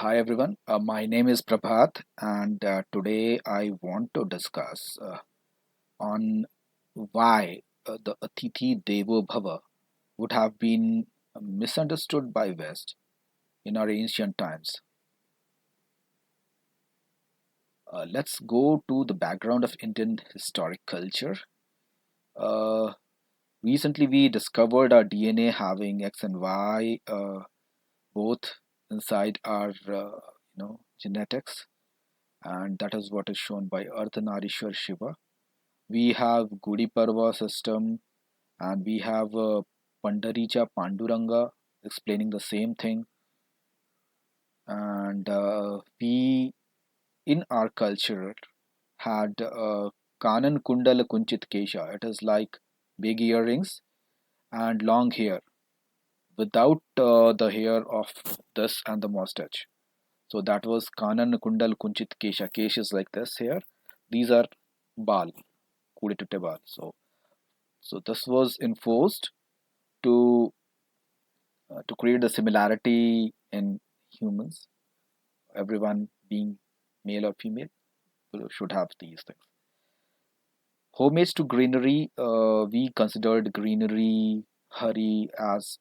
Hi everyone, my name is Prabhat, and today I want to discuss on why the Athithi Devo Bhava would have been misunderstood by West in our ancient times. Let's go to the background of Indian historic culture. Uh, Recently, we discovered our DNA having X and Y both inside our genetics, and that is what is shown by Ardhanarishwar Shiva. We have Gudi Parva system, and we have Pandaricha Panduranga explaining the same thing. And we, in our culture, had Kanan Kundala Kunchit Kesha. It is like big earrings and long hair without the hair of this and the mustache. So that was Kanan Kundal Kunchit Kesha. Kesh is like this here. These are Bal, Kuditutte Bal. So this was enforced to to create the similarity in humans. Everyone being male or female should have these things. Homage to greenery. We considered greenery, Hari as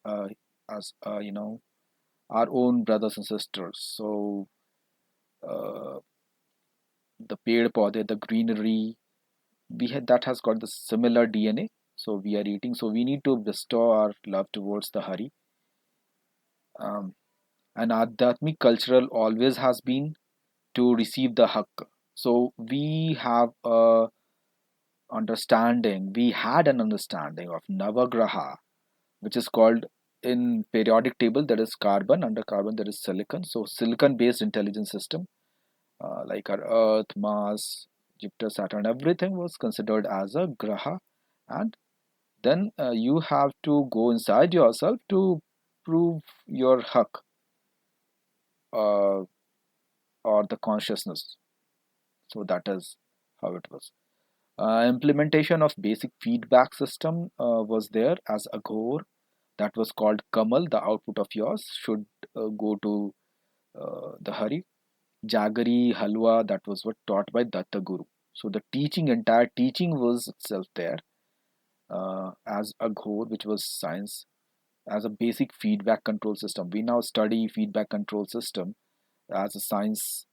our own brothers and sisters. So uh, the ped पौधे, the greenery, we had that has got the similar DNA. So we are eating. So we need to bestow our love towards the Hari. Um, and Adhyatmic cultural always has been to receive the hak. So we had an understanding of Navagraha, which is called in periodic table there is carbon, under carbon there is silicon. So silicon based intelligence system, like our Earth, Mars, Jupiter, Saturn, everything was considered as a graha. And then you have to go inside yourself to prove your hak, uh, or the consciousness. So that is how it was. Implementation of basic feedback system was there as AAGHOR. That was called Kamal. The output of yours should go to the Hari. Jaggery, Halwa, that was what taught by Datta Guru. So the entire teaching was itself there as AAGHOR, which was science, as a basic feedback control system. We now study feedback control system as a science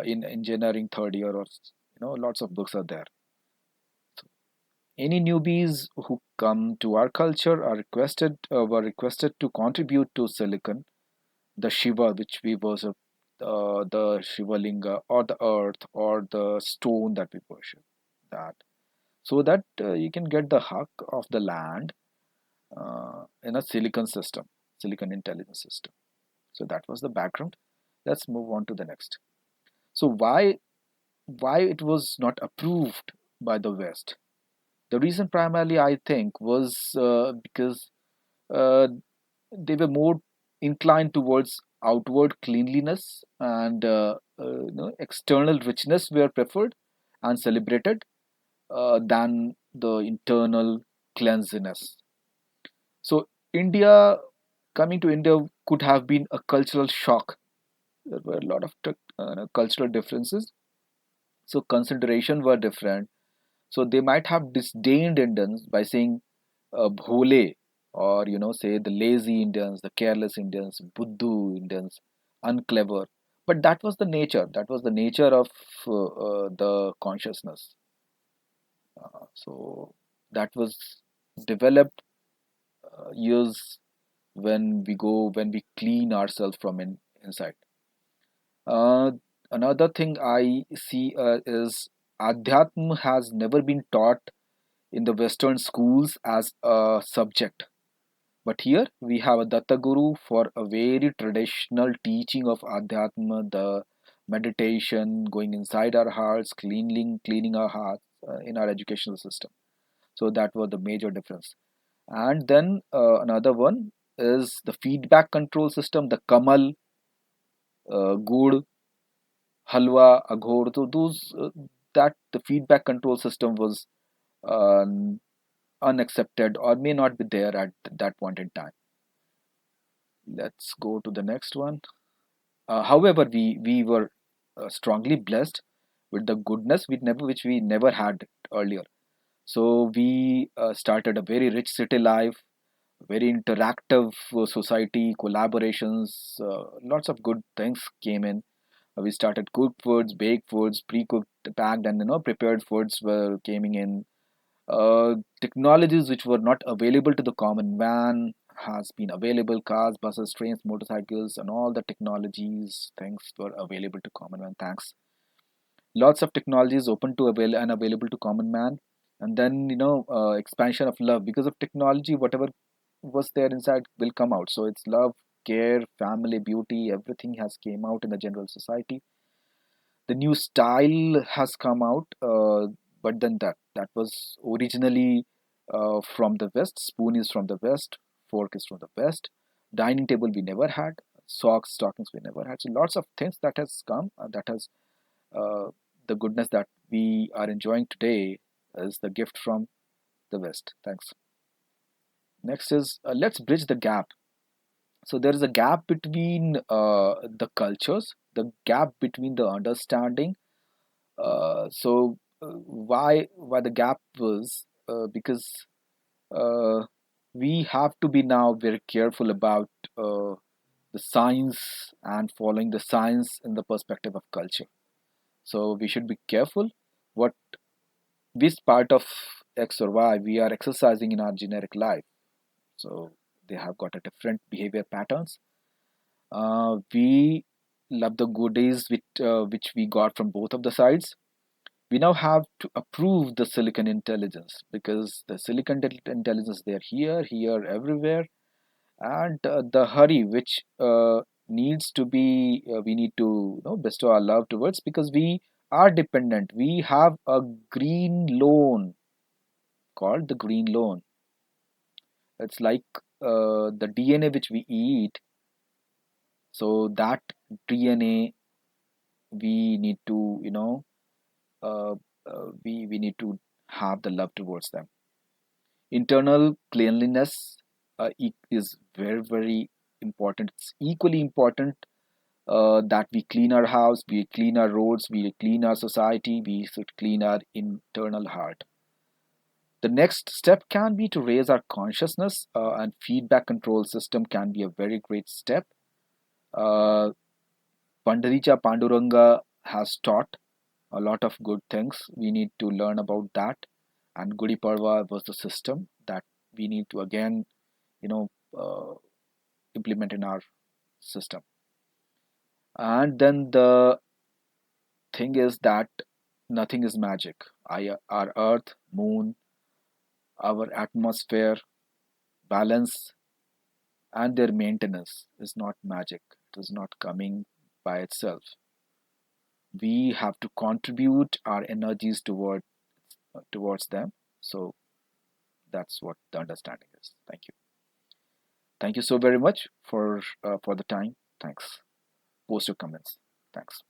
in engineering third year, or lots of books are there. Any newbies who come to our culture are were requested to contribute to silicon, the Shiva which we worship, the Shiva Linga or the earth or the stone that we worship, that so that you can get the hak of the land in a silicon system, silicon intelligence system. So that was the background. Let's move on to the next. So why it was not approved by the West? The reason primarily I think was because uh, they were more inclined towards outward cleanliness, and external richness were preferred and celebrated than the internal cleanliness. So coming to India could have been a cultural shock. There were a lot of cultural differences, so consideration were different. So they might have disdained Indians by saying bhole, or say the lazy Indians, the careless Indians, buddhu Indians, unclever. But that was the nature. That was the nature of the consciousness. So that was developed years when we clean ourselves from inside. Uh, Another thing I see is Adhyatm has never been taught in the Western schools as a subject. But here we have a Datta Guru for a very traditional teaching of Adhyatma, the meditation, going inside our hearts, cleaning our hearts in our educational system. So that was the major difference. And then another one is the feedback control system, the Kamal, Gud, Halwa, Aghor. So those that the feedback control system was uh, unaccepted or may not be there at that point in time. Let's go to the next one. However, we were strongly blessed with the goodness which we never had earlier. So we started a very rich city life, very interactive society, collaborations, lots of good things came in. We started cooked foods, baked foods, pre-cooked, packed, and prepared foods were coming in. Technologies which were not available to the common man has been available. Cars, buses, trains, motorcycles, and all the technologies things were available to common man. Thanks, lots of technologies open to avail and available to common man. And then expansion of love because of technology. Whatever was there inside will come out. So it's love, care, family, beauty. Everything has came out in the general society. The new style has come out, but then that was originally from the west. Spoon is from the west, fork is from the west. Dining table we never had, socks, stockings we never had. So lots of things that has come, that has uh, the goodness that we are enjoying today is the gift from the west. Thanks. Next is, let's bridge the gap. So there is a gap between the cultures, the gap between the understanding. Why the gap was, because uh, we have to be now very careful about the science and following the science in the perspective of culture. So we should be careful what which part of X or Y we are exercising in our generic life. So they have got a different behavior patterns. We love the goodies which we got from both of the sides. We now have to approve the silicon intelligence because the silicon intelligence, they're here, everywhere, and the hurry which needs to be, we need to bestow our love towards, because we are dependent. We have a green loan called the green loan. It's like the DNA which we eat. So that DNA we need to uh, we need to have the love towards them. Internal cleanliness is very, very important. It's equally important that we clean our house, we clean our roads, we clean our society, we should clean our internal heart. The next step can be to raise our consciousness, and feedback control system can be a very great step. uh, Pandaricha Panduranga has taught a lot of good things. We need to learn about that. And Gudi Parva was the system that we need to again, you know, uh, implement in our system. And then the thing is that nothing is magic. Our Earth, Moon, our atmosphere, balance, and their maintenance is not magic. It is not coming by itself. We have to contribute our energies towards them. So that's what the understanding is. Thank you. Thank you so very much for the time. Thanks. Post your comments. Thanks.